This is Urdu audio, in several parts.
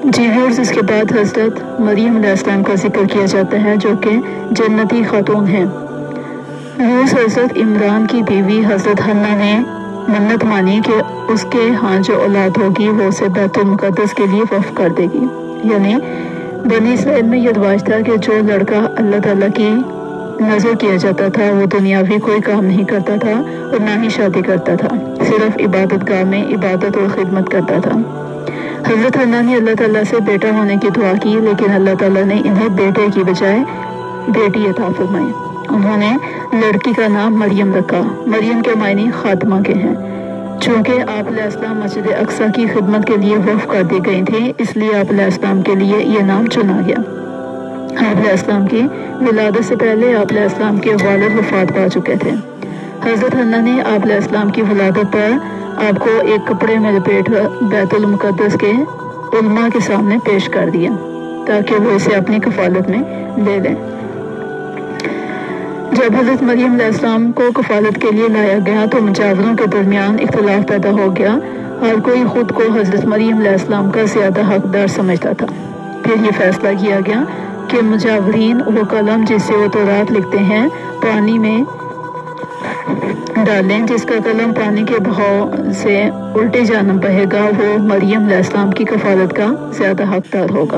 جی ویورز، اس کے بعد حضرت مریم علیہ السلام کا ذکر کیا جاتا ہے جو کہ جنتی خاتون ہیں۔ حضرت عمران کی بیوی حضرت حنا نے منت مانی کہ اس کے ہاں جو اولاد ہوگی وہ اسے بیت المقدس کے لیے وقف کر دے گی۔ یعنی بنی اسرائیل میں یہ رواج تھا کہ جو لڑکا اللہ تعالیٰ کی نظر کیا جاتا تھا وہ دنیاوی کوئی کام نہیں کرتا تھا اور نہ ہی شادی کرتا تھا، صرف عبادت گاہ میں عبادت اور خدمت کرتا تھا۔ حضرت حنا نے اللہ تعالیٰ سے بیٹا ہونے کی دعا کی، لیکن اللہ تعالیٰ نے انہیں بیٹے کی بجائے بیٹی عطا فرمائی۔ انہوں نے لڑکی کا نام مریم رکھا۔ مریم کے معنی خادمہ کے ہیں۔ چونکہ آپ علیہ السلام مسجد اقصیٰ کی خدمت کے لیے وقف کر دی گئی تھیں، اس لیے آپ علیہ السلام کے لیے یہ نام چنا گیا۔ آپ علیہ السلام کی ولادت سے پہلے آپ علیہ السلام کے والد وفات پا چکے تھے۔ حضرت حنا نے آپ علیہ السلام کی ولادت پر آپ کو ایک کپڑے میں لپیٹ بیت المقدس کے علماء کے سامنے پیش کر دیا تاکہ وہ اسے اپنی کفالت میں لے لیں۔ جب حضرت مریم علیہ السلام کو کفالت کے لیے لایا گیا تو مجاوروں کے درمیان اختلاف پیدا ہو گیا۔ ہر کوئی خود کو حضرت مریم علیہ السلام کا زیادہ حقدار سمجھتا تھا۔ پھر یہ فیصلہ کیا گیا کہ مجاورین وہ قلم جس سے وہ تورات لکھتے ہیں پانی میں ڈالیں، جس کا قلم پانی کے بہاؤ سے الٹی جانب بہے گا وہ مریم علیہ السلام کی کفالت کا زیادہ حقدار ہوگا۔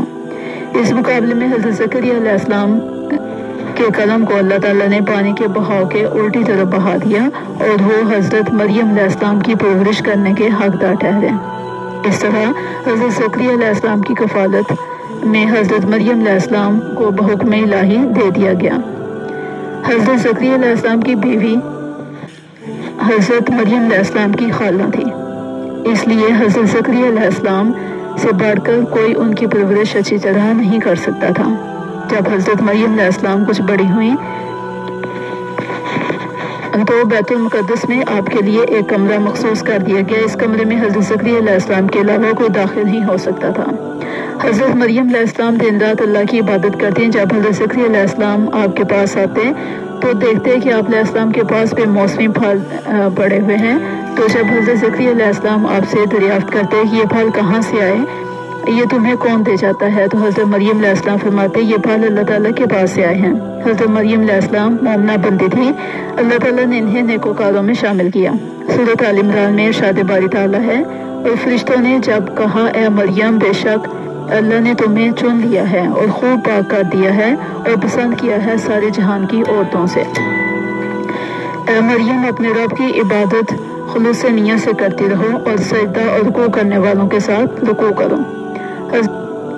اس مقابلے میں حضرت زکریا علیہ السلام کے قلم کو اللہ تعالیٰ نے پانی کے بہاؤ کے الٹی طرف بہا دیا اور وہ حضرت مریم علیہ السلام کی پرورش کرنے کے حقدار ٹھہرے۔ اس طرح حضرت زکریا علیہ السلام کی کفالت میں حضرت مریم علیہ السلام کو بحکم الہی دے دیا گیا۔ حضرت زکریا علیہ السلام کی بیوی حضرت مریم علیہ السلام کی خالہ تھی، اس لیے حضرت زکریا علیہ السلام سے بڑھ کر کوئی ان کی پرورش اچھی طرح نہیں کر سکتا تھا۔ جب حضرت مریم علیہ السلام کچھ بڑی ہوئیں تو بیت المقدس میں آپ کے لیے ایک کمرہ مخصوص کر دیا گیا۔ اس کمرے میں حضرت زکریا علیہ السلام کے علاوہ کوئی داخل نہیں ہو سکتا تھا۔ حضرت مریم علیہ السلام دن رات اللہ کی عبادت کرتے ہیں۔ جب حضرت زکریا علیہ السلام آپ کے پاس آتے تو دیکھتے کہ آپ علیہ السلام کے پاس بے موسمی پھل پڑے ہوئے ہیں، تو جب حضرت زکریا علیہ السلام آپ سے دریافت کرتے کہ یہ پھل کہاں سے آئے، یہ تمہیں کون دے جاتا ہے، تو حضرت مریم علیہ السلام فرماتے یہ پھل اللہ تعالیٰ کے پاس سے آئے ہیں۔ حضرت مریم علیہ السلام مومنہ بندی تھی، اللہ تعالیٰ نے انہیں نیکوکاروں میں شامل کیا۔ سورۃ آل عمران میں ارشاد باری تعالیٰ ہے، اور فرشتوں نے جب کہا اے مریم بے شک اللہ نے تمہیں چن لیا ہے اور خوب پاک کر دیا ہے اور پسند کیا ہے سارے جہان کی عورتوں سے۔ اے مریم اپنے رب کی عبادت خلوص نیت سے کرتی رہو اور سجدہ اور رکوع کرنے والوں کے ساتھ رکوع کرو۔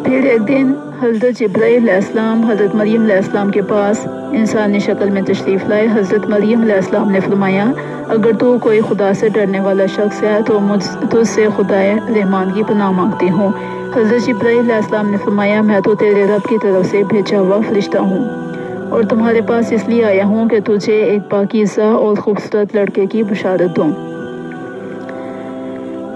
پھر ایک دن حضرت جبرائیل علیہ السلام حضرت مریم علیہ السلام کے پاس انسانی شکل میں تشریف لائے۔ حضرت مریم علیہ السلام نے فرمایا اگر تو کوئی خدا سے ڈرنے والا شخص ہے تو تجھ سے خدائے رحمان کی پناہ مانگتی ہوں۔ حضرت جبرائیل علیہ السلام نے فرمایا میں تو تیرے رب کی طرف سے بھیجا ہوا فرشتہ ہوں اور تمہارے پاس اس لیے آیا ہوں کہ تجھے ایک پاکیزہ اور خوبصورت لڑکے کی بشارت دوں۔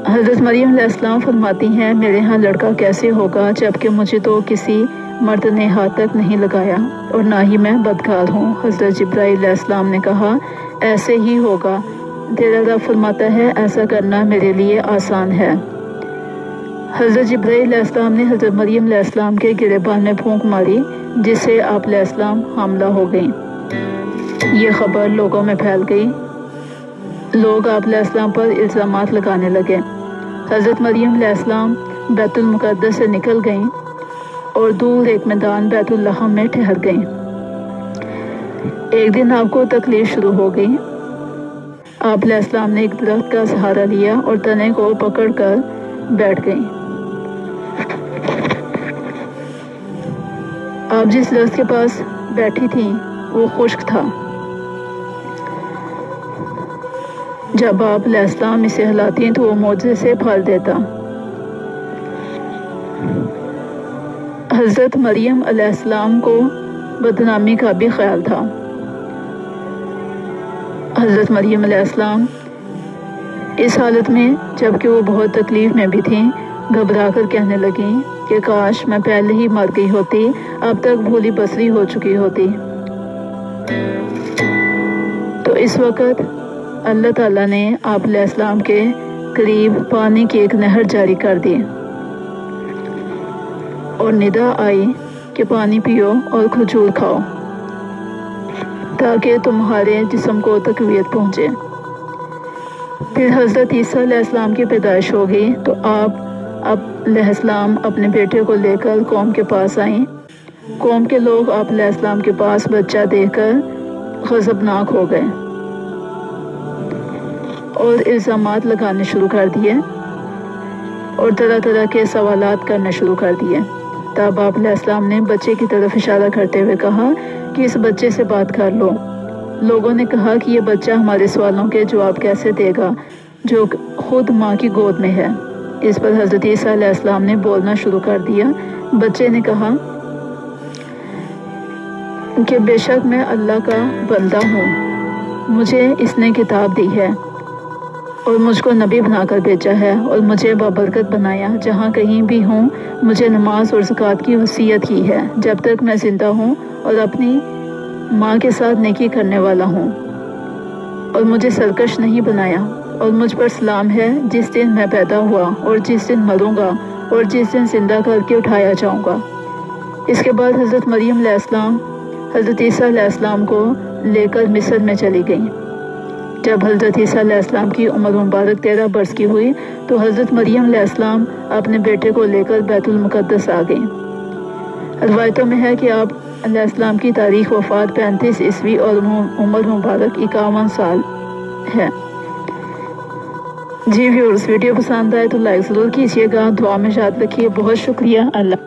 حضرت مریم علیہ السلام فرماتی ہیں میرے ہاں لڑکا کیسے ہوگا جبکہ مجھے تو کسی مرد نے ہاتھ تک نہیں لگایا اور نہ ہی میں بدکار ہوں۔ حضرت جبرائیل علیہ السلام نے کہا ایسے ہی ہوگا، تیرا رب فرماتا ہے ایسا کرنا میرے لیے آسان ہے۔ حضرت جبرائیل علیہ السلام نے حضرت مریم علیہ السلام کے گریبان میں پھونک ماری جس سے آپ علیہ السلام حاملہ ہو گئیں۔ یہ خبر لوگوں میں پھیل گئی، لوگ آپ علیہ السلام پر الزامات لگانے لگے۔ حضرت مریم علیہ السلام بیت المقدس سے نکل گئیں اور دور ایک میدان بیت اللحم میں ٹھہر گئیں۔ ایک دن آپ کو تکلیف شروع ہو گئی۔ آپ علیہ السلام نے ایک درخت کا سہارا لیا اور تنے کو پکڑ کر بیٹھ گئیں۔ آپ جس درخت کے پاس بیٹھی تھیں وہ خشک تھا۔ جب آپ علیہ السلام اسے ہلاتی تو وہ معجزے سے پھل دیتا۔ حضرت مریم علیہ السلام کو بدنامی کا بھی خیال تھا۔ حضرت مریم علیہ السلام اس حالت میں جبکہ وہ بہت تکلیف میں بھی تھیں گھبرا کر کہنے لگیں کہ کاش میں پہلے ہی مر گئی ہوتی، اب تک بھولی بصری ہو چکی ہوتی۔ تو اس وقت اللہ تعالیٰ نے آپ علیہ السلام کے قریب پانی کی ایک نہر جاری کر دی۔ اور ندا آئی کہ پانی پیو اور کھجور کھاؤ تاکہ تمہارے جسم کو تقویت پہنچے۔ پھر حضرت عیسیٰ علیہ السلام کی پیدائش ہو گئی تو آپ علیہ السلام اپنے بیٹے کو لے کر قوم کے پاس آئیں۔ قوم کے لوگ آپ علیہ السلام کے پاس بچہ دیکھ کر غضبناک ہو گئے اور الزامات لگانے شروع کر دیے اور طرح طرح کے سوالات کرنا شروع کر دیے۔ تب آپ علیہ السلام نے بچے کی طرف اشارہ کرتے ہوئے کہا کہ اس بچے سے بات کر لو۔ لوگوں نے کہا کہ یہ بچہ ہمارے سوالوں کے جواب کیسے دے گا جو خود ماں کی گود میں ہے۔ اس پر حضرت عیسیٰ علیہ السلام نے بولنا شروع کر دیا۔ بچے نے کہا کہ بے شک میں اللہ کا بندہ ہوں، مجھے اس نے کتاب دی ہے اور مجھ کو نبی بنا کر بھیجا ہے اور مجھے بابرکت بنایا۔ جہاں کہیں بھی ہوں مجھے نماز اور زکوٰۃ کی وصیت کی ہے جب تک میں زندہ ہوں، اور اپنی ماں کے ساتھ نیکی کرنے والا ہوں، اور مجھے سرکش نہیں بنایا، اور مجھ پر سلام ہے جس دن میں پیدا ہوا اور جس دن مروں گا اور جس دن زندہ کر کے اٹھایا جاؤں گا۔ اس کے بعد حضرت مریم علیہ السلام حضرت عیسیٰ علیہ السلام کو لے کر مصر میں چلی گئیں۔ جب حضرت عیسیٰ علیہ السلام کی عمر مبارک 13 برس کی ہوئی تو حضرت مریم علیہ السلام اپنے بیٹے کو لے کر بیت المقدس آ گئیں۔ روایتوں میں ہے کہ آپ علیہ السلام کی تاریخ وفات 35 عیسوی اور عمر مبارک 51 سال ہے۔ جی ویورز، ویڈیو پسند آئے تو لائک ضرور کیجیے گا، دعا میں یاد رکھیے۔ بہت شکریہ۔ اللہ